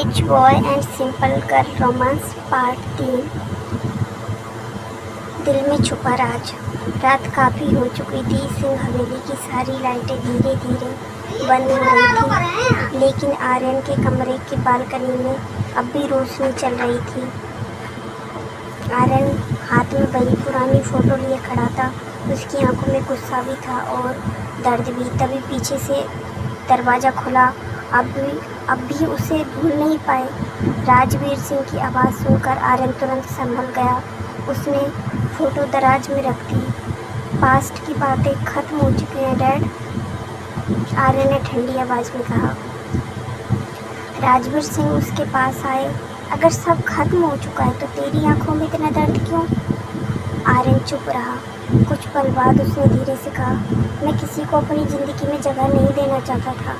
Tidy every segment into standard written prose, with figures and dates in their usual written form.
Rich boy and simple girl romance part 3। दिल में छुपा राज। रात काफ़ी हो चुकी थी। सिंह हवेली की सारी लाइटें धीरे धीरे बंद हो रही थी, लेकिन आर्यन के कमरे की बालकनी में अब भी रोशनी चल रही थी। आर्यन हाथ में बड़ी पुरानी फ़ोटो लिए खड़ा था। उसकी आंखों में गुस्सा भी था और दर्द भी। तभी पीछे से दरवाज़ा खुला। अब भी उसे भूल नहीं पाए राजवीर सिंह की आवाज़ सुनकर आर्यन तुरंत संभल गया। उसने फ़ोटो दराज में रख दी। पास्ट की बातें ख़त्म हो चुकी हैं डैड, आर्यन ने ठंडी आवाज़ में कहा। राजवीर सिंह उसके पास आए। अगर सब खत्म हो चुका है तो तेरी आंखों में इतना दर्द क्यों? आर्यन चुप रहा। कुछ पल बाद उसने धीरे से कहा, मैं किसी को अपनी ज़िंदगी में जगह नहीं देना चाहता था,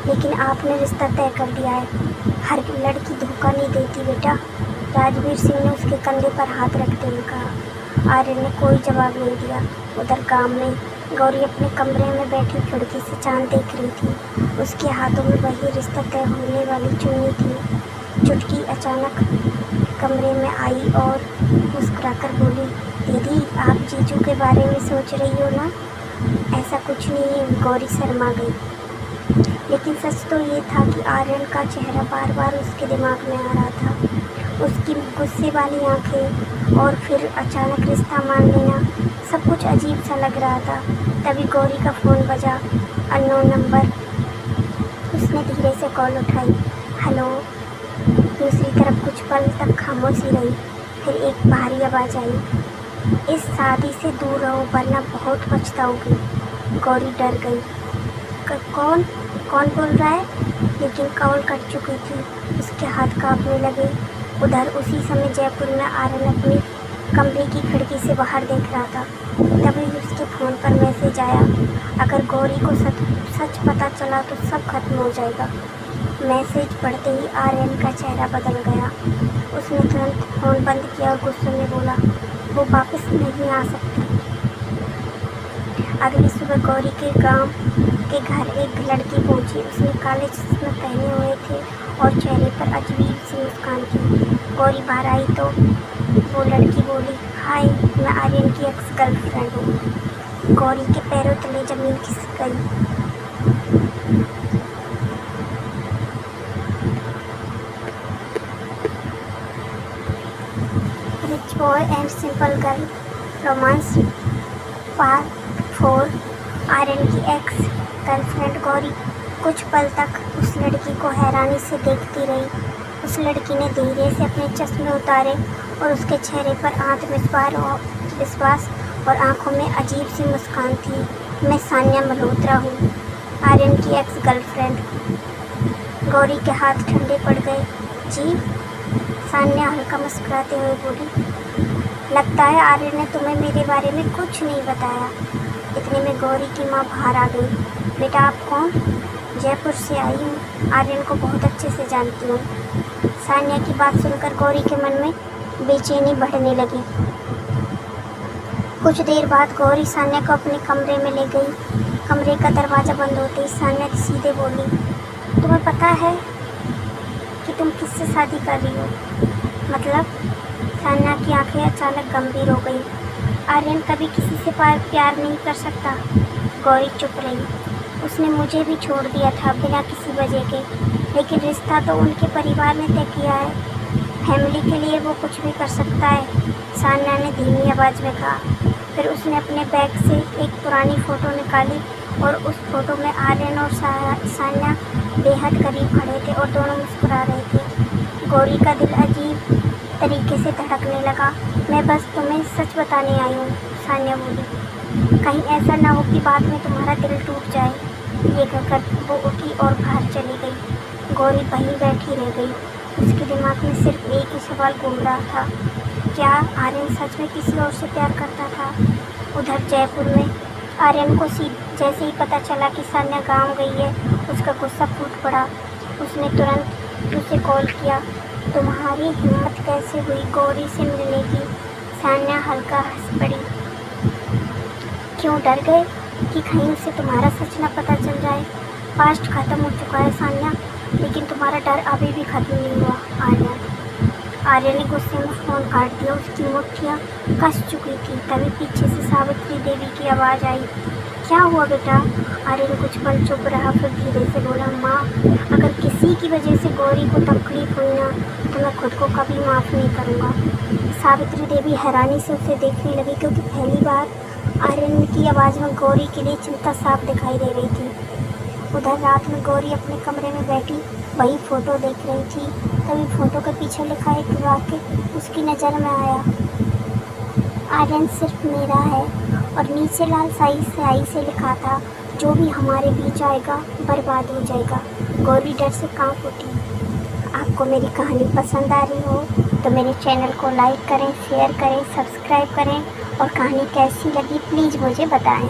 लेकिन आपने रिश्ता तय कर दिया है। हर लड़की धोखा नहीं देती बेटा। राजवीर सिंह ने उसके कंधे पर हाथ रखते हुए कहा। आर्यन ने कोई जवाब नहीं दिया। उधर गांव में गौरी अपने कमरे में बैठी खिड़की से चांद देख रही थी। उसके हाथों में वही रिश्ता तय होने वाली चुन्नी थी। चुटकी अचानक कमरे में आई और मुस्कुराकर बोली, दीदी आप जीजू के बारे में सोच रही हो ना? ऐसा कुछ नहीं है। गौरी शर्मा गई, लेकिन सच तो ये था कि आर्यन का चेहरा बार बार उसके दिमाग में आ रहा था। उसकी गुस्से वाली आंखें और फिर अचानक रिश्ता मान लेना, सब कुछ अजीब सा लग रहा था। तभी गौरी का फ़ोन बजा। Unknown number. उसने धीरे से कॉल उठाई। हेलो। दूसरी तरफ कुछ पल तक खामोशी रही। फिर एक भारी आवाज़ आई, इस शादी से दूर रहो वरना बहुत पछताओगी। गौरी डर गई। कौन बोल रहा है? लेकिन कॉल कट चुकी थी। उसके हाथ कांपने लगे। उधर उसी समय जयपुर में आर्यन अपनी कमरे की खिड़की से बाहर देख रहा था। तभी उसके फ़ोन पर मैसेज आया, अगर गौरी को सच पता चला तो सब खत्म हो जाएगा। मैसेज पढ़ते ही आर्यन का चेहरा बदल गया। उसने तुरंत फ़ोन बंद किया और गुस्से में बोला, वो वापस नहीं आ सकती। अगली सुबह गौरी के गांव के घर एक लड़की पहुंची। उसने काले चश्मे पहने हुए थे और चेहरे पर अजीब सी मुस्कान थी। गौरी बाहर आई तो वो लड़की बोली, हाय मैं आर्यन की एक्स गर्लफ्रेंड हूँ। गौरी के पैरों तले जमीन खिसक गई। Rich boy and simple girl romance part 4। Aryan की एक्स गर्लफ्रेंड गौरी कुछ पल तक उस लड़की को हैरानी से देखती रही। उस लड़की ने धीरे से अपने चश्मे उतारे और उसके चेहरे पर आत्मविश्वास और आंखों में अजीब सी मुस्कान थी। मैं सान्या मल्होत्रा हूँ, आर्यन की एक्स गर्लफ्रेंड। गौरी के हाथ ठंडे पड़ गए। जी? सान्या हल्का मुस्कुराते हुए बोली, लगता है आर्यन ने तुम्हें मेरे बारे में कुछ नहीं बताया। इतने में गौरी की माँ बाहर आ गई। बेटा आप कौन? जयपुर से आई हूँ, आर्यन को बहुत अच्छे से जानती हूँ। सान्या की बात सुनकर गौरी के मन में बेचैनी बढ़ने लगी। कुछ देर बाद गौरी सान्या को अपने कमरे में ले गई। कमरे का दरवाज़ा बंद होते ही सान्या सीधे बोली, तुम्हें पता है कि तुम किससे शादी कर रही हो? मतलब? सान्या की आंखें अचानक गंभीर हो गई। आर्यन कभी किसी से प्यार नहीं कर सकता। गौरी चुप रही। उसने मुझे भी छोड़ दिया था बिना किसी वजह के, लेकिन रिश्ता तो उनके परिवार ने तय किया है। फैमिली के लिए वो कुछ भी कर सकता है, सान्या ने धीमी आवाज़ में कहा। फिर उसने अपने बैग से एक पुरानी फ़ोटो निकाली और उस फोटो में आर्यन और सान्या बेहद करीब खड़े थे और दोनों मुस्कुरा रहे थे। गौरी का दिल अजीब तरीके से धड़कने लगा। मैं बस तुम्हें सच बताने आई हूँ, सान्या बोली। कहीं ऐसा ना हो कि बाद में तुम्हारा दिल टूट जाए। ये कहकर वो उठी और बाहर चली गई। गौरी वहीं बैठी रह गई। उसके दिमाग में सिर्फ एक ही सवाल घूम रहा था, क्या आर्यन सच में किसी और से प्यार करता था? उधर जयपुर में आर्यन को जैसे ही पता चला कि सान्या गाँव गई है, उसका गुस्सा फूट पड़ा। उसने तुरंत उसे कॉल किया। तुम्हारी हिम्मत कैसे हुई गौरी से मिलने की? सान्या हल्का हंस पड़ी। क्यों डर गए कि कहीं उसे तुम्हारा सच न पता चल जाए? पास्ट खत्म हो चुका है सान्या, लेकिन तुम्हारा डर अभी भी खत्म नहीं हुआ आर्यन। आर्यन ने गुस्से में फ़ोन काट दिया। उसकी मुट्ठियाँ कस चुकी थी। तभी पीछे से सावित्री देवी की आवाज़ आई, क्या हुआ बेटा? आर्यन कुछ पल चुप रहा, फिर धीरे से बोला, माँ, अगर किसी की वजह से गौरी को तकलीफ हुई ना तो मैं खुद को कभी माफ़ नहीं करूँगा। सावित्री देवी हैरानी से उसे देखने लगी, क्योंकि पहली बार आर्यन की आवाज़ में गौरी के लिए चिंता साफ दिखाई दे रही थी। उधर रात में गौरी अपने कमरे में बैठी वही फ़ोटो देख रही थी। तभी फ़ोटो के पीछे लिखा एक वाक्य उसकी नज़र में आया, आर्यन सिर्फ मेरा है, और नीचे लाल स्याही से लिखा था, जो भी हमारे बीच आएगा बर्बाद हो जाएगा। गौरी डर से कांप उठी। आपको मेरी कहानी पसंद आ रही हो तो मेरे चैनल को लाइक करें, शेयर करें, सब्सक्राइब करें, और कहानी कैसी लगी प्लीज़ मुझे बताएं।